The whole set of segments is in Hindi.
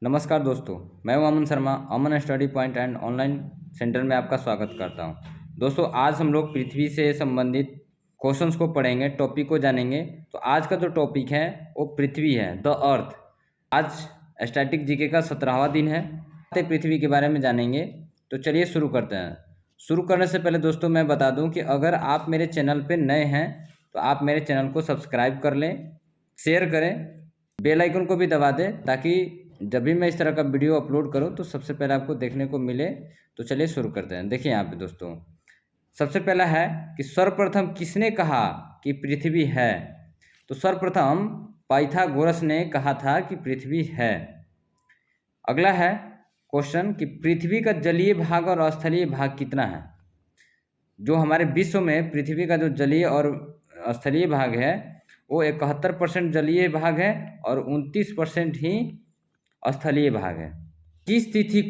नमस्कार दोस्तों, मैं हूं Aman Sharma. Aman study point and online centre में आपका स्वागत करता हूं। दोस्तों, आज हम लोग पृथ्वी से संबंधित क्वेश्चंस को पढ़ेंगे, टॉपिक को जानेंगे। तो आज का जो टॉपिक है वो पृथ्वी है, द अर्थ। आज स्टैटिक जीके का 17वां दिन है। पृथ्वी के बारे में जानेंगे। तो चलिए शुरू करते हैं। शुरू करने से पहले दोस्तों मैं बता दूं कि अगर आप मेरे चैनल पर नए हैं तो आप मेरे चैनल को सब्सक्राइब कर लें, शेयर करें, बेल आइकन को भी दबा दें ताकि जब भी मैं इस तरह का वीडियो अपलोड करूं तो सबसे पहले आपको देखने को मिले। तो चलिए शुरू करते हैं। देखिए यहाँ पे दोस्तों, सबसे पहला है कि सर्वप्रथम किसने कहा कि पृथ्वी है। तो सर्वप्रथम पाइथागोरस ने कहा था कि पृथ्वी है। अगला है क्वेश्चन कि पृथ्वी का जलीय भाग और स्थलीय भाग कितना है। जो हमारे विश्व में पृथ्वी का जो जलीय और स्थलीय भाग है वो 71% जलीय भाग है और 29% ही स्थलीय भाग है। किस तिथि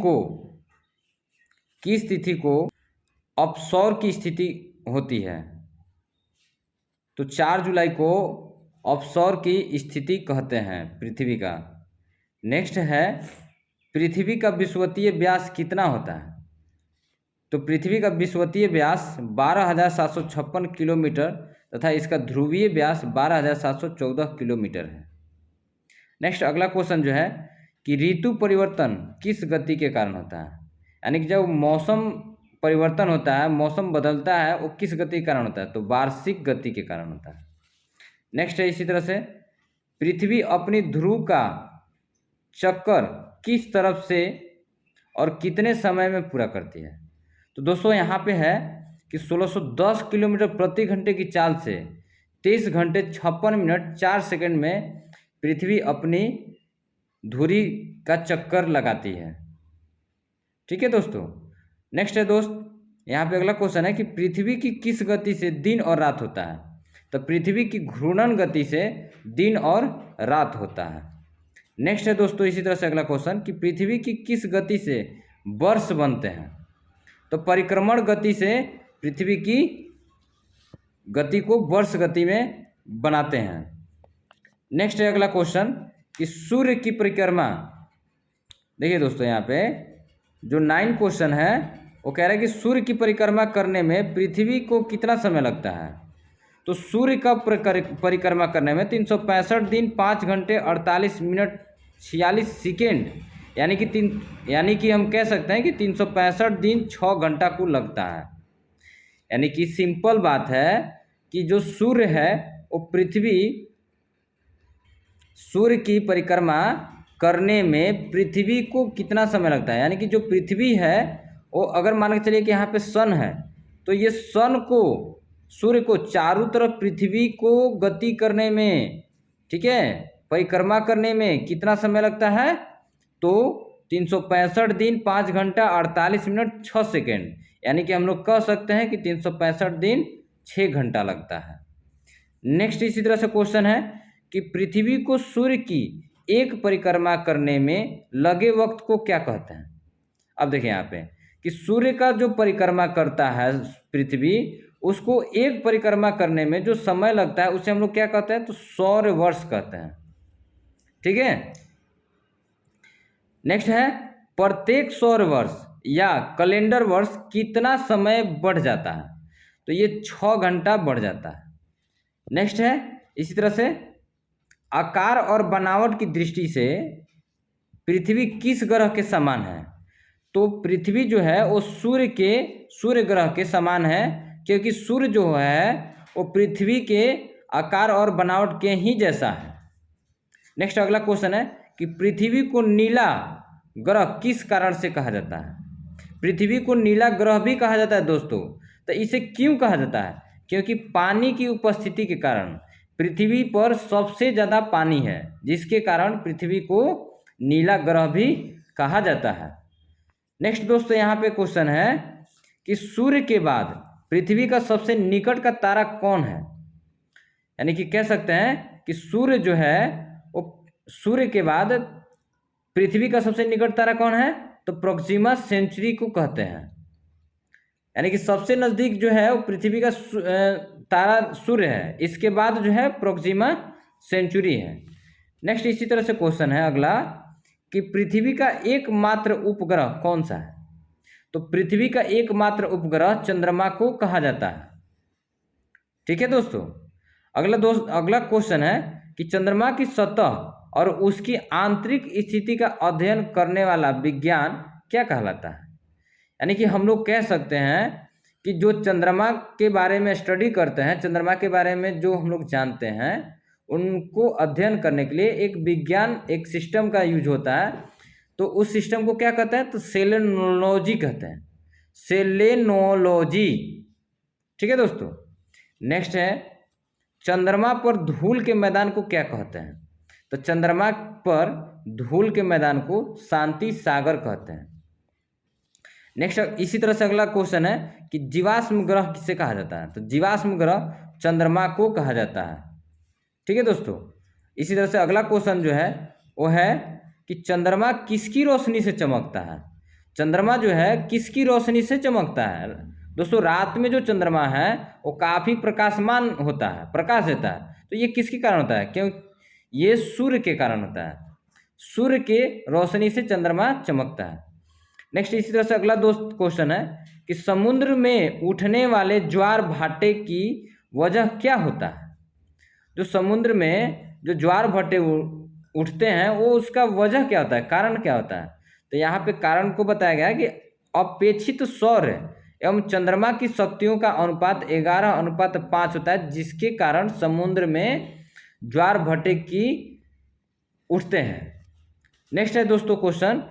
को अपसौर की स्थिति होती है। तो 4 जुलाई को अपसौर की स्थिति कहते हैं पृथ्वी का। नेक्स्ट है पृथ्वी का विषुवतीय व्यास कितना होता है। तो पृथ्वी का विषुवतीय व्यास 12,756 किलोमीटर तथा इसका ध्रुवीय व्यास 12,714 किलोमीटर है। नेक्स्ट अगला क्वेश्चन जो है कि ऋतु परिवर्तन किस गति के कारण होता है। यानी कि जब मौसम परिवर्तन होता है, मौसम बदलता है, वो किस गति के कारण होता है। तो वार्षिक गति के कारण होता है। नेक्स्ट है इसी तरह से पृथ्वी अपनी ध्रुव का चक्कर किस तरफ से और कितने समय में पूरा करती है। तो दोस्तों यहाँ पे है कि 1610 किलोमीटर प्रति घंटे की चाल से 23 घंटे 56 मिनट 4 सेकंड में पृथ्वी अपनी धुरी का चक्कर लगाती है। ठीक है दोस्तों। नेक्स्ट है दोस्त, यहाँ पे अगला क्वेश्चन है कि पृथ्वी की किस गति से दिन और रात होता है। तो पृथ्वी की घूर्णन गति से दिन और रात होता है। नेक्स्ट है दोस्तों इसी तरह से अगला क्वेश्चन कि पृथ्वी की किस गति से वर्ष बनते हैं। तो परिक्रमण गति से पृथ्वी की गति को वर्ष गति में बनाते हैं। नेक्स्ट है अगला क्वेश्चन कि सूर्य की परिक्रमा। देखिए दोस्तों यहाँ पे जो 9 क्वेश्चन है वो कह रहा है कि सूर्य की परिक्रमा करने में पृथ्वी को कितना समय लगता है। तो सूर्य का परिक्रमा करने में 365 दिन 5 घंटे 48 मिनट 46 सेकेंड यानी कि हम कह सकते हैं कि 365 दिन 6 घंटा को लगता है। यानी कि सिंपल बात है कि जो सूर्य है वो सूर्य की परिक्रमा करने में पृथ्वी को कितना समय लगता है। यानी कि जो पृथ्वी है वो अगर मान के चलिए कि यहाँ पे सन है तो ये सन को सूर्य को चारों तरफ पृथ्वी को गति करने में, ठीक है, परिक्रमा करने में कितना समय लगता है। तो 365 दिन 5 घंटा 48 मिनट 6 सेकेंड। यानी कि हम लोग कह सकते हैं कि 365 दिन 6 घंटा लगता है। नेक्स्ट इसी तरह से क्वेश्चन है कि पृथ्वी को सूर्य की एक परिक्रमा करने में लगे वक्त को क्या कहते हैं। अब देखिए यहाँ पे कि सूर्य का जो परिक्रमा करता है पृथ्वी, उसको एक परिक्रमा करने में जो समय लगता है उसे हम लोग क्या कहते हैं। तो सौर वर्ष कहते हैं। ठीक है। नेक्स्ट है प्रत्येक सौर वर्ष या कैलेंडर वर्ष कितना समय बढ़ जाता है। तो ये 6 घंटा बढ़ जाता है। नेक्स्ट है इसी तरह से आकार और बनावट की दृष्टि से पृथ्वी किस ग्रह के समान है। तो पृथ्वी जो है वो सूर्य ग्रह के समान है, क्योंकि सूर्य जो है वो पृथ्वी के आकार और बनावट के ही जैसा है। नेक्स्ट अगला क्वेश्चन है कि पृथ्वी को नीला ग्रह किस कारण से कहा जाता है। पृथ्वी को नीला ग्रह भी कहा जाता है दोस्तों। तो इसे क्यों कहा जाता है। क्योंकि पानी की उपस्थिति के कारण पृथ्वी पर सबसे ज़्यादा पानी है, जिसके कारण पृथ्वी को नीला ग्रह भी कहा जाता है। नेक्स्ट दोस्तों यहाँ पे क्वेश्चन है कि सूर्य के बाद पृथ्वी का सबसे निकट का तारा कौन है। यानी कि कह सकते हैं कि सूर्य जो है वो सूर्य के बाद पृथ्वी का सबसे निकट तारा कौन है। तो प्रोक्सिमा सेंचुरी को कहते हैं। यानी कि सबसे नज़दीक जो है वो पृथ्वी का तारा सूर्य है, इसके बाद जो है प्रोक्सिमा सेंचुरी है। नेक्स्ट इसी तरह से क्वेश्चन है अगला कि पृथ्वी का एकमात्र उपग्रह कौन सा है? तो पृथ्वी का एकमात्र उपग्रह चंद्रमा को कहा जाता है। ठीक है दोस्तों। अगला क्वेश्चन है कि चंद्रमा की सतह और उसकी आंतरिक स्थिति का अध्ययन करने वाला विज्ञान क्या कहलाता है? यानी कि हम लोग कह सकते हैं कि जो चंद्रमा के बारे में स्टडी करते हैं, चंद्रमा के बारे में जो हम लोग जानते हैं, उनको अध्ययन करने के लिए एक विज्ञान, एक सिस्टम का यूज होता है। तो उस सिस्टम को क्या कहते हैं? तो सेलेनोलॉजी कहते हैं, सेलेनोलॉजी। ठीक है दोस्तों। नेक्स्ट है, चंद्रमा पर धूल के मैदान को क्या कहते हैं? तो चंद्रमा पर धूल के मैदान को शांति सागर कहते हैं। नेक्स्ट, इसी तरह से अगला क्वेश्चन है कि जीवाश्म ग्रह किसे कहा जाता है? तो जीवाश्म ग्रह चंद्रमा को कहा जाता है। ठीक है दोस्तों। इसी तरह से अगला क्वेश्चन जो है वो है कि चंद्रमा किसकी रोशनी से चमकता है? चंद्रमा जो है किसकी रोशनी से चमकता है? दोस्तों, रात में जो चंद्रमा है वो काफ़ी प्रकाशमान होता है, प्रकाश देता है। तो ये किसके कारण होता है? क्यों? ये सूर्य के कारण होता है। सूर्य के रोशनी से चंद्रमा चमकता है। नेक्स्ट, इसी तरह से अगला दोस्त क्वेश्चन है कि समुद्र में उठने वाले ज्वार भाटे की वजह क्या होता है? जो समुद्र में जो ज्वार भाटे उठते हैं वो उसका वजह क्या होता है, कारण क्या होता है? तो यहाँ पे कारण को बताया गया है कि अपेक्षित सौर एवं चंद्रमा की शक्तियों का अनुपात 11:5 होता है, जिसके कारण समुद्र में ज्वार भाटे की उठते हैं। नेक्स्ट है दोस्तों क्वेश्चन,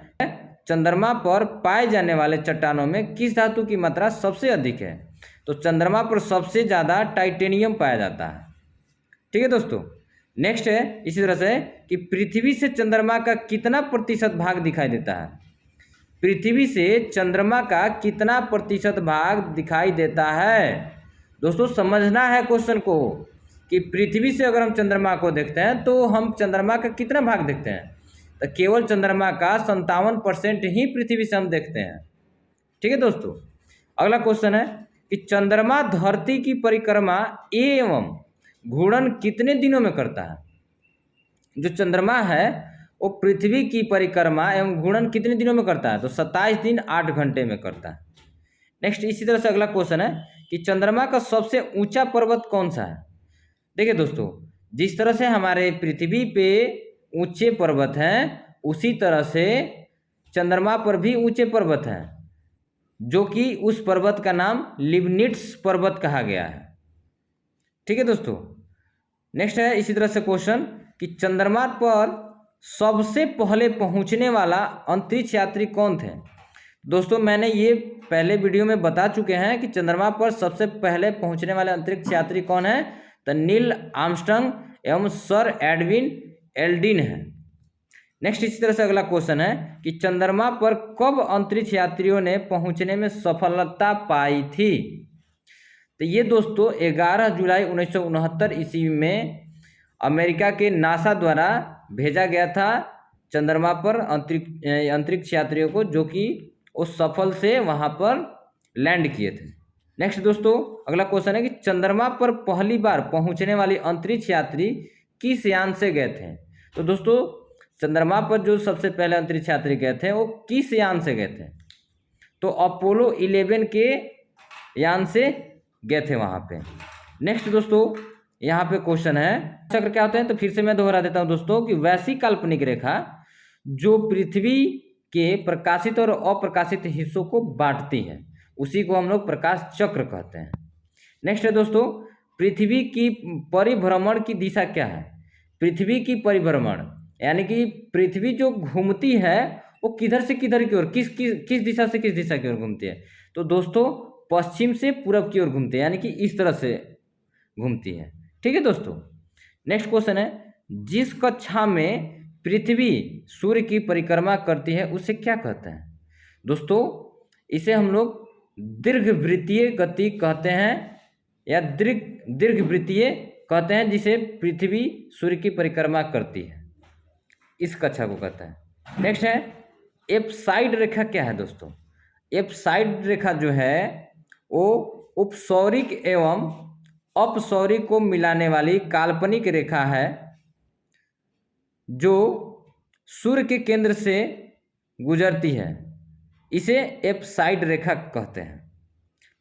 चंद्रमा पर पाए जाने वाले चट्टानों में किस धातु की मात्रा सबसे अधिक है? तो चंद्रमा पर सबसे ज़्यादा टाइटेनियम पाया जाता है। ठीक है दोस्तों। नेक्स्ट है इसी तरह से कि पृथ्वी से चंद्रमा का कितना प्रतिशत भाग दिखाई देता है? पृथ्वी से चंद्रमा का कितना प्रतिशत भाग दिखाई देता है? दोस्तों, समझना है क्वेश्चन को कि पृथ्वी से अगर हम चंद्रमा को देखते हैं तो हम चंद्रमा का कितना भाग देखते हैं? तो केवल चंद्रमा का 57% ही पृथ्वी से हम देखते हैं। ठीक है दोस्तों। अगला क्वेश्चन है कि चंद्रमा धरती की परिक्रमा एवं घूर्णन कितने दिनों में करता है? जो चंद्रमा है वो पृथ्वी की परिक्रमा एवं घूर्णन कितने दिनों में करता है? तो 27 दिन 8 घंटे में करता है। नेक्स्ट, इसी तरह से अगला क्वेश्चन है कि चंद्रमा का सबसे ऊंचा पर्वत कौन सा है? देखिए दोस्तों, जिस तरह से हमारे पृथ्वी पे ऊंचे पर्वत हैं, उसी तरह से चंद्रमा पर भी ऊंचे पर्वत हैं, जो कि उस पर्वत का नाम लिबनिट्स पर्वत कहा गया है। ठीक है दोस्तों। नेक्स्ट है इसी तरह से क्वेश्चन कि चंद्रमा पर सबसे पहले पहुंचने वाला अंतरिक्ष यात्री कौन थे? दोस्तों, मैंने ये पहले वीडियो में बता चुके हैं कि चंद्रमा पर सबसे पहले पहुंचने वाले अंतरिक्ष यात्री कौन है? तो नील आर्मस्ट्रांग एवं सर एडविन एल्ड्रिन है। नेक्स्ट, इसी तरह से अगला क्वेश्चन है कि चंद्रमा पर कब अंतरिक्ष यात्रियों ने पहुंचने में सफलता पाई थी? तो ये दोस्तों 11 जुलाई 1969 ईस्वी में अमेरिका के नासा द्वारा भेजा गया था चंद्रमा पर अंतरिक्ष यात्रियों को, जो कि उस सफल से वहाँ पर लैंड किए थे। नेक्स्ट दोस्तों, अगला क्वेश्चन है कि चंद्रमा पर पहली बार पहुँचने वाली अंतरिक्ष यात्री किस यान से गए थे? तो दोस्तों, चंद्रमा पर जो सबसे पहले अंतरिक्ष यात्री गए थे वो किस यान से गए थे? तो अपोलो 11 के यान से गए थे वहाँ पे। नेक्स्ट दोस्तों, यहाँ पे क्वेश्चन है चक्र क्या होते हैं? तो फिर से मैं दोहरा देता हूँ दोस्तों कि वैसी काल्पनिक रेखा जो पृथ्वी के प्रकाशित और अप्रकाशित हिस्सों को बांटती है, उसी को हम लोग प्रकाश चक्र कहते हैं। नेक्स्ट है दोस्तों, पृथ्वी की परिभ्रमण की दिशा क्या है? पृथ्वी की परिभ्रमण यानी कि पृथ्वी जो घूमती है वो किधर से किधर की ओर, किस दिशा से किस दिशा की ओर घूमती है? तो दोस्तों, पश्चिम से पूरब की ओर घूमती है, यानी कि इस तरह से घूमती है। ठीक है दोस्तों। नेक्स्ट क्वेश्चन है, जिस कक्षा में पृथ्वी सूर्य की परिक्रमा करती है उसे क्या कहते हैं? दोस्तों, इसे हम लोग दीर्घवृत्तीय गति कहते हैं या दीर्घवृत्तीय कहते हैं, जिसे पृथ्वी सूर्य की परिक्रमा करती है, इस कक्षा को कहता है। नेक्स्ट है एप्साइड रेखा क्या है? दोस्तों, एप्साइड रेखा जो है वो उपसौरिक एवं अपसौरिक को मिलाने वाली काल्पनिक रेखा है, जो सूर्य के केंद्र से गुजरती है, इसे एप्साइड रेखा कहते हैं।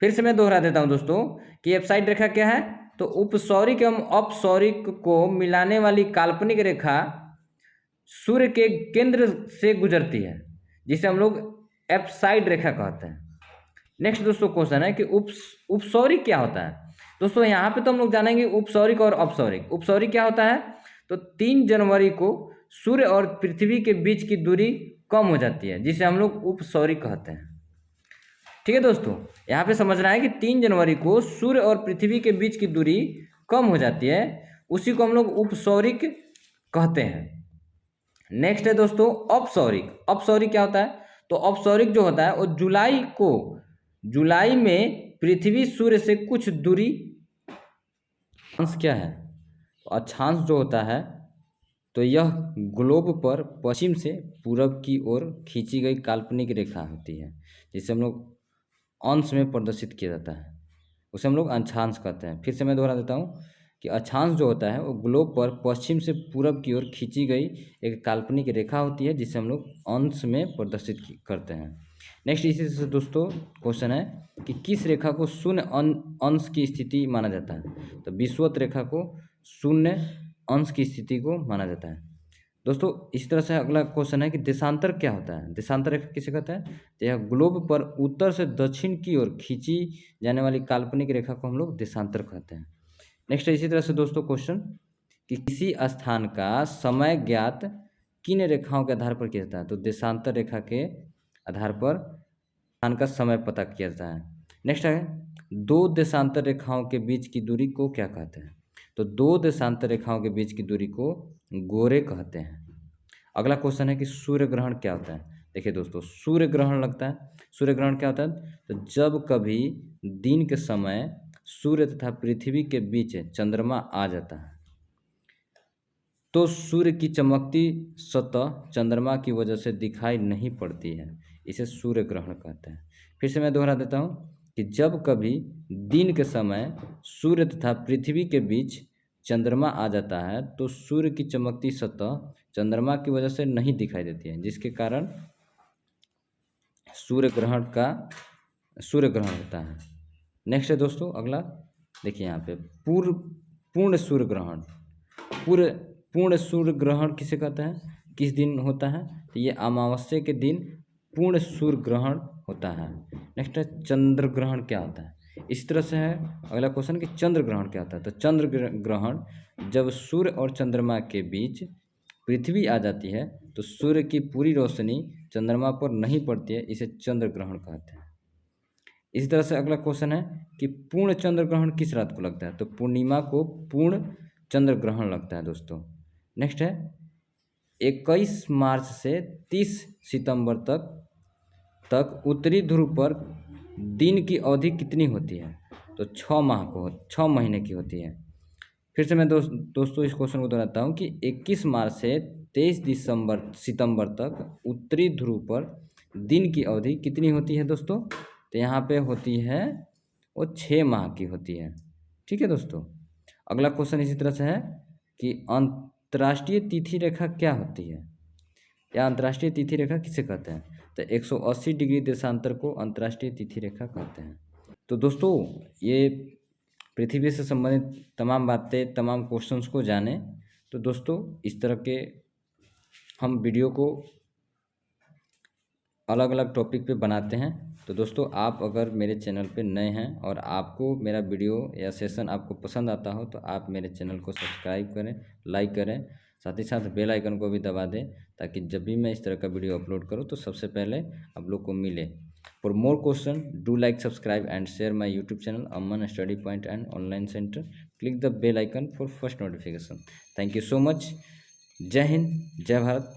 फिर से मैं दोहरा देता हूं दोस्तों कि एप्साइड रेखा क्या है, तो उपसौरिक एवं अपसौरिक को मिलाने वाली काल्पनिक रेखा सूर्य के केंद्र से गुजरती है, जिसे हम लोग एप्साइड रेखा कहते हैं। नेक्स्ट दोस्तों क्वेश्चन है कि उपसौरिक क्या होता है। दोस्तों यहाँ पे तो हम लोग जानेंगे उपसौरिक और अपसौरिक। उपसौरिक क्या होता है, तो 3 जनवरी को सूर्य और पृथ्वी के बीच की दूरी कम हो जाती है, जिसे हम लोग उपसौरिक कहते हैं। ठीक है दोस्तों, यहाँ पे समझना है कि 3 जनवरी को सूर्य और पृथ्वी के बीच की दूरी कम हो जाती है, उसी को हम लोग उपसौरिक कहते हैं। नेक्स्ट है दोस्तों अपसौरिक। अपसौरिक क्या होता है, तो अपसौरिक जो होता है वो जुलाई में पृथ्वी सूर्य से कुछ दूरी, अक्षांश क्या है, तो अक्षांश जो होता है तो यह ग्लोब पर पश्चिम से पूरब की ओर खींची गई काल्पनिक रेखा होती है, जिसे हम लोग अंश में प्रदर्शित किया जाता है, उसे हम लोग अक्षांश कहते हैं। फिर से मैं दोहरा देता हूँ कि अक्षांश जो होता है वो ग्लोब पर पश्चिम से पूरब की ओर खींची गई एक काल्पनिक रेखा होती है, जिसे हम लोग अंश में प्रदर्शित करते हैं। नेक्स्ट इसी से दोस्तों क्वेश्चन है कि किस रेखा को शून्य अंश की स्थिति माना जाता है, तो विषुवत रेखा को शून्य अंश की स्थिति को माना जाता है। दोस्तों इस तरह से अगला क्वेश्चन है कि देशांतर क्या होता है। देशांतर रेखा किसे कहते हैं, तो यह ग्लोब पर उत्तर से दक्षिण की ओर खींची जाने वाली काल्पनिक रेखा को हम लोग देशांतर कहते हैं। नेक्स्ट इसी तरह से दोस्तों क्वेश्चन कि किसी स्थान का समय ज्ञात किन रेखाओं के आधार पर किया जाता है, तो देशांतर रेखा के आधार पर स्थान का समय पता किया जाता है। नेक्स्ट है 2 देशांतर रेखाओं के बीच की दूरी को क्या कहते हैं, तो 2 देशांतर रेखाओं के बीच की दूरी को गोरे कहते हैं। अगला क्वेश्चन है कि सूर्य ग्रहण क्या होता है। देखिए दोस्तों सूर्य ग्रहण लगता है, सूर्य ग्रहण क्या होता है, तो जब कभी दिन के समय सूर्य तथा पृथ्वी के बीच चंद्रमा आ जाता है तो सूर्य की चमकती सतह चंद्रमा की वजह से दिखाई नहीं पड़ती है, इसे सूर्य ग्रहण कहते हैं। फिर से मैं दोहरा देता हूँ कि जब कभी दिन के समय सूर्य तथा पृथ्वी के बीच चंद्रमा आ जाता है तो सूर्य की चमकती सतह चंद्रमा की वजह से नहीं दिखाई देती है, जिसके कारण सूर्य ग्रहण होता है। नेक्स्ट है दोस्तों अगला, देखिए यहाँ पे पूर्ण सूर्य ग्रहण। पूर्ण सूर्य ग्रहण किसे कहते हैं, किस दिन होता है, तो ये अमावस्या के दिन पूर्ण सूर्य ग्रहण होता है। नेक्स्ट है चंद्र ग्रहण क्या होता है। इस तरह से है अगला क्वेश्चन कि चंद्र ग्रहण क्या होता है, तो चंद्र ग्रहण जब सूर्य और चंद्रमा के बीच पृथ्वी आ जाती है तो सूर्य की पूरी रोशनी चंद्रमा पर नहीं पड़ती है, इसे चंद्र ग्रहण कहते हैं। इसी तरह से अगला क्वेश्चन है कि पूर्ण चंद्र ग्रहण किस रात को लगता है, तो पूर्णिमा को पूर्ण चंद्र ग्रहण लगता है दोस्तों। नेक्स्ट है 21 मार्च से 30 सितंबर तक उत्तरी ध्रुव पर दिन की अवधि कितनी होती है, तो 6 महीने की होती है। फिर से मैं दोस्तों इस क्वेश्चन को दोहराता हूँ कि 21 मार्च से 23 सितंबर तक उत्तरी ध्रुव पर दिन की अवधि कितनी होती है दोस्तों, तो यहाँ पे होती है वो 6 माह की होती है। ठीक है दोस्तों, अगला क्वेश्चन इसी तरह से है कि अंतर्राष्ट्रीय तिथि रेखा क्या होती है, या अंतर्राष्ट्रीय तिथि रेखा किसे कहते हैं, तो 180 डिग्री देशांतर को अंतर्राष्ट्रीय तिथि रेखा कहते हैं। तो दोस्तों ये पृथ्वी से संबंधित तमाम बातें, तमाम क्वेश्चंस को जाने, तो दोस्तों इस तरह के हम वीडियो को अलग अलग टॉपिक पे बनाते हैं। तो दोस्तों आप अगर मेरे चैनल पे नए हैं और आपको मेरा वीडियो या सेशन आपको पसंद आता हो तो आप मेरे चैनल को सब्सक्राइब करें, लाइक करें, साथ ही साथ बेल आइकन को भी दबा दें, ताकि जब भी मैं इस तरह का वीडियो अपलोड करूं तो सबसे पहले आप लोग को मिले। For more question do like, subscribe and share my YouTube channel Aman study point and online centre. Click the bell icon for first notification. Thank you so much. Jai Hind, जय भारत।